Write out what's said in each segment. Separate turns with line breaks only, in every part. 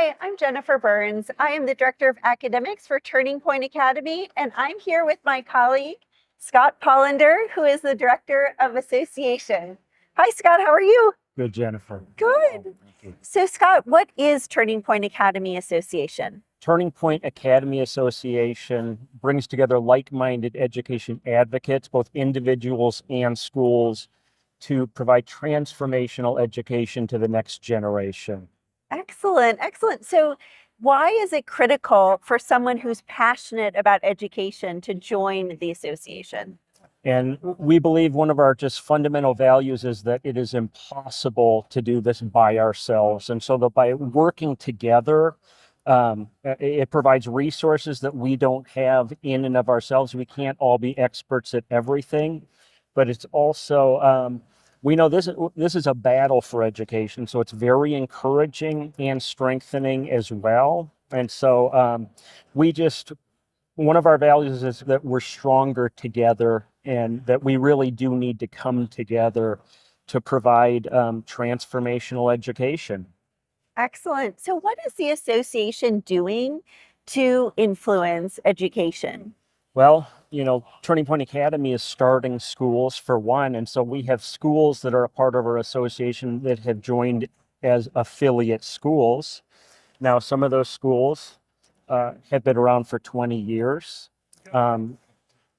Hi, I'm Jennifer Burns. I am the Director of Academics for Turning Point Academy, and I'm here with my colleague, Scott Pollender, who is the Director of Association. Hi, Scott, how are you?
Good, Jennifer.
Good. So, Scott, what is Turning Point Academy Association?
Turning Point Academy Association brings together like-minded education advocates, both individuals and schools, to provide transformational education to the next generation.
Excellent, excellent. So, why is it critical for someone who's passionate about education to join the association?
And we believe one of our just fundamental values is that it is impossible to do this by ourselves. And so that by working together, it provides resources that we don't have in and of ourselves. We can't all be experts at everything, but it's also, we know this is a battle for education. So it's very encouraging and strengthening as well. And so we just, one of our values is that we're stronger together and that we really do need to come together to provide transformational education.
Excellent. So, what is the association doing to influence education?
Well, Turning Point Academy is starting schools for one. And so we have schools that are a part of our association that have joined as affiliate schools. Now, some of those schools have been around for 20 years. Um,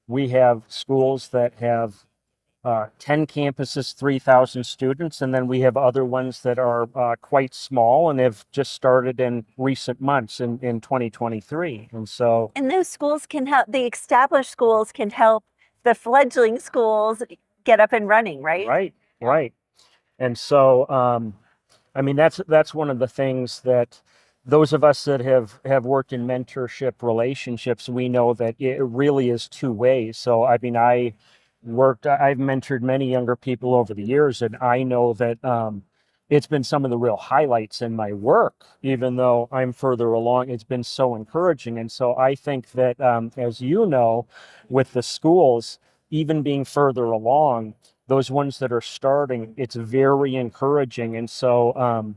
we have schools that have 10 campuses, 3,000 students, and then we have other ones that are quite small and have just started in recent months in 2023. And so,
And those schools can help, the established schools can help the fledgling schools get up and running, right?
right, right. And so, I mean, that's one of the things that those of us that have worked in mentorship relationships, we know that it really is two ways. So, I mean, I've mentored many younger people over the years, and I know that it's been some of the real highlights in my work, even though I'm further along. It's been so encouraging. And so I think that, as you know, with the schools, even being further along, those ones that are starting, it's very encouraging. And so,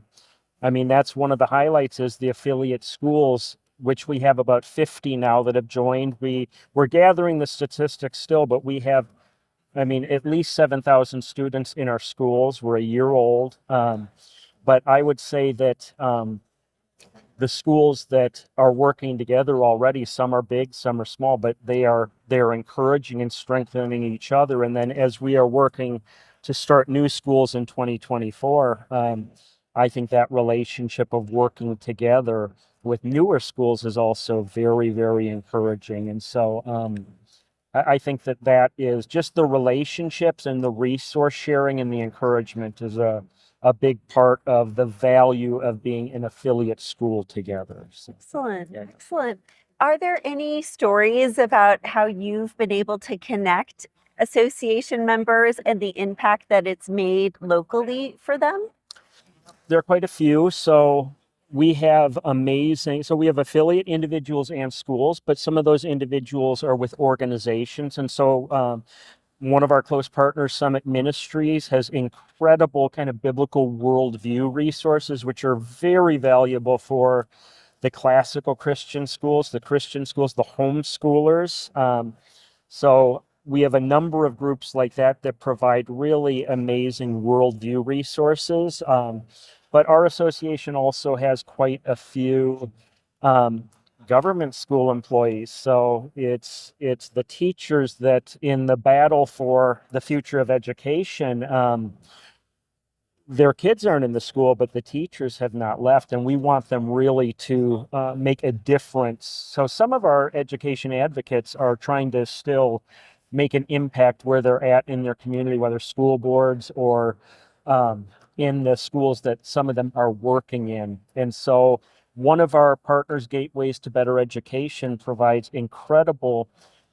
I mean, that's one of the highlights is the affiliate schools, which we have about 50 now that have joined. We're gathering the statistics still, but we have, I mean, at least 7,000 students in our schools. We're a year old. But I would say that the schools that are working together already, some are big, some are small, but they're encouraging and strengthening each other. And then as we are working to start new schools in 2024, I think that relationship of working together with newer schools is also very, very encouraging. And so I think that is just the relationships and the resource sharing and the encouragement is a big part of the value of being an affiliate school together. So,
Excellent,
yeah.
excellent. Are there any stories about how you've been able to connect association members and the impact that it's made locally for them?
There are quite a few. So we have affiliate individuals and schools, but some of those individuals are with organizations. And so one of our close partners, Summit Ministries, has incredible kind of biblical worldview resources, which are very valuable for the classical Christian schools, the Christian schools, the homeschoolers. So we have a number of groups like that provide really amazing worldview resources. But our association also has quite a few um, government school employees. So it's the teachers that in the battle for the future of education, their kids aren't in the school, but the teachers have not left, and we want them really to make a difference. So some of our education advocates are trying to still make an impact where they're at in their community, whether school boards or in the schools that some of them are working in. And so one of our partners, Gateways to Better Education, provides incredible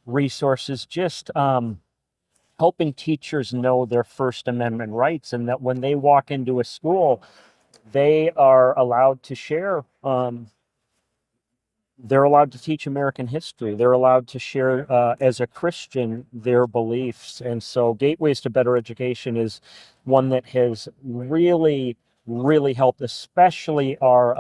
resources, just helping teachers know their First Amendment rights, and that when they walk into a school, they are allowed to share. They're allowed to teach American history. They're allowed to share, as a Christian, their beliefs. And so, Gateways to Better Education is one that has really, really helped, especially our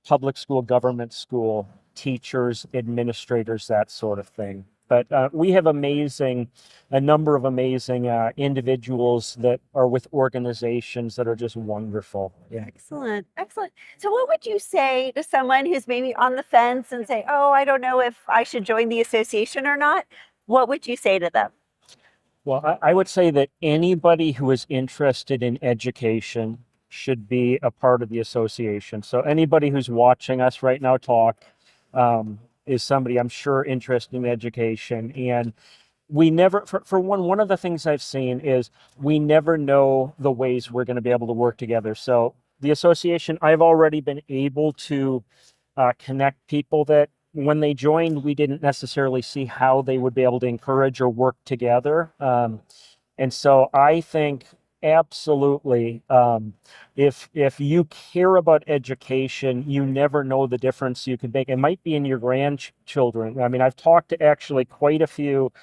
public school, government school, teachers, administrators, that sort of thing. But we have a number of amazing individuals that are with organizations that are just wonderful. Yeah.
Excellent. Excellent. So what would you say to someone who's maybe on the fence and say, "Oh, I don't know if I should join the association or not?" What would you say to them?
Well, I would say that anybody who is interested in education should be a part of the association. So anybody who's watching us right now talk is somebody I'm sure interested in education. And we never, for one of the things I've seen is we never know the ways we're going to be able to work together. So the association, I've already been able to connect people that when they joined, we didn't necessarily see how they would be able to encourage or work together. And so I think absolutely, if you care about education, you never know the difference you could make. It might be in your grandchildren. I mean, I've talked to actually quite a few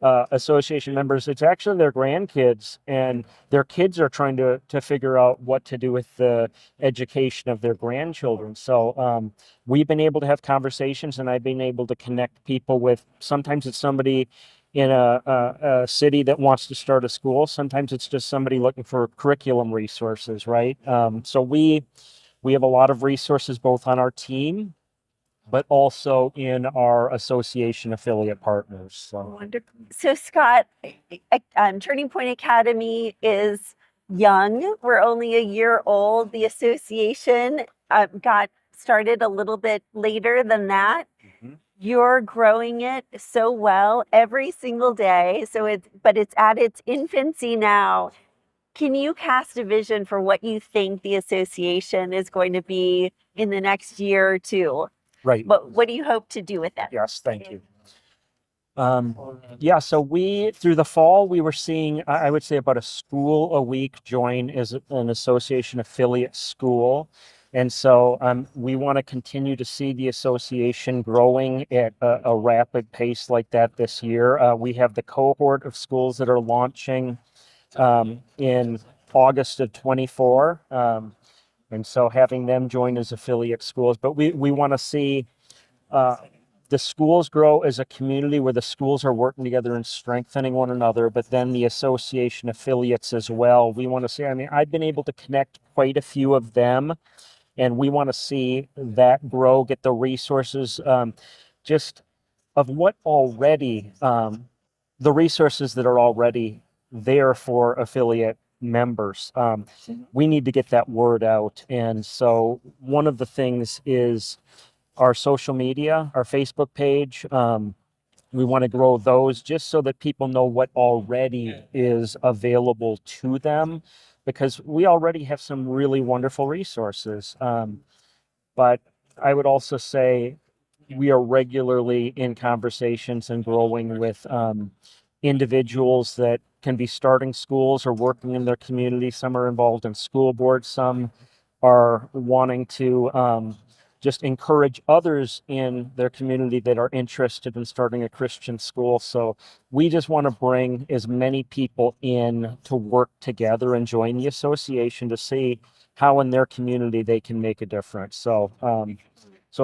association members. It's actually their grandkids, and their kids are trying to figure out what to do with the education of their grandchildren. So we've been able to have conversations, and I've been able to connect people with. Sometimes it's somebody in a city that wants to start a school. Sometimes it's just somebody looking for curriculum resources, right? So we have a lot of resources both on our team, but also in our association affiliate partners. So.
Wonderful. So, Scott, Turning Point Academy is young. We're only a year old. The association got started a little bit later than that.
Mhm.
You're growing it so well every single day. But it's at its infancy now. Can you cast a vision for what you think the association is going to be in the next year or two?
Right.
What do you hope to do with it?
Yes, thank you. Yeah, so through the fall, we were seeing, I would say about a school a week join as an association affiliate school. And so we want to continue to see the association growing at a rapid pace like that this year. We have the cohort of schools that are launching in August of 24. And so having them join as affiliate schools, but we want to see the schools grow as a community where the schools are working together and strengthening one another, but then the association affiliates as well. We want to see, I mean, I've been able to connect quite a few of them, and we want to see that grow, get the resources just of what already, the resources that are already there for affiliate members. We need to get that word out. And so one of the things is our social media, our Facebook page. We want to grow those just so that people know what already is available to them, because we already have some really wonderful resources. But I would also say we are regularly in conversations and growing with individuals that can be starting schools or working in their community. Some are involved in school boards, some are wanting to just encourage others in their community that are interested in starting a Christian school. So we just want to bring as many people in to work together and join the association to see how in their community they can make a difference. So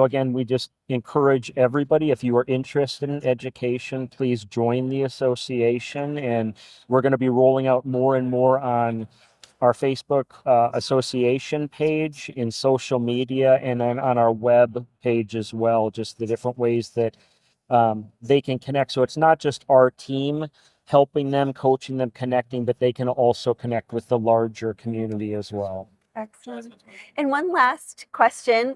again, we just encourage everybody, if you are interested in education, please join the association. And we're going to be rolling out more and more on our Facebook association page, in social media, and then on our web page as well, just the different ways that they can connect. So it's not just our team helping them, coaching them, connecting, but they can also connect with the larger community as well.
Excellent. And one last question.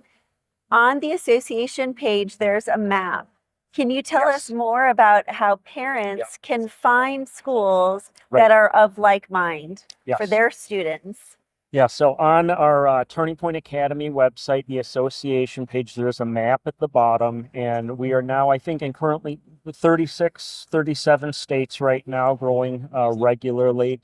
On the association page, there's a map. Can you tell us
Yes.
more about how parents can find schools
Right.
that are of like mind for
Yes.
their students?
Yeah, so on our Turning Point Academy website, the association page, there's a map at the bottom, and we are now, I think, in currently 36, 37 states right now, growing regularly.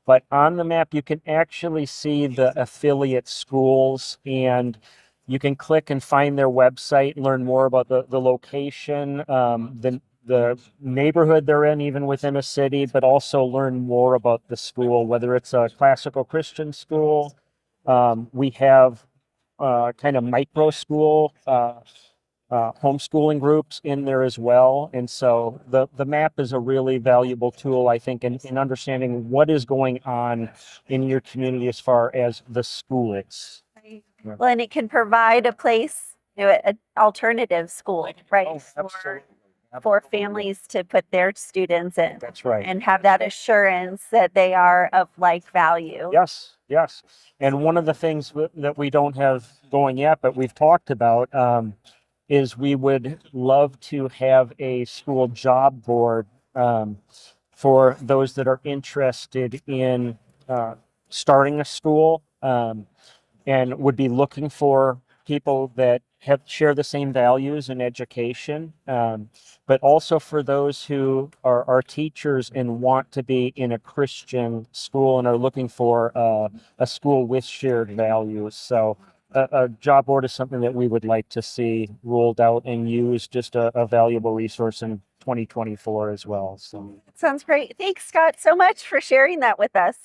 But on the map, you can actually see the affiliate schools, and you can click and find their website, learn more about the location, the neighborhood they're in, even within a city, but also learn more about the school, whether it's a classical Christian school. We have kind of micro school homeschooling groups in there as well. And so the map is a really valuable tool, I think, in understanding what is going on in your community as far as the school is.
Right.
Yeah.
Well, and it can provide a place, an alternative school, right?
Oh, absolutely.
For families to put their students in.
That's right.
And have that assurance that they are of like value.
Yes, yes. And one of the things that we don't have going yet, but we've talked about, is we would love to have a school job board for those that are interested in starting a school, and would be looking for people that have share the same values in education, but also for those who are teachers and want to be in a Christian school and are looking for a school with shared values. So a job board is something that we would like to see rolled out and use, just a valuable resource in 2024 as well. So
Sounds great. Thanks, Scott, so much for sharing that with us.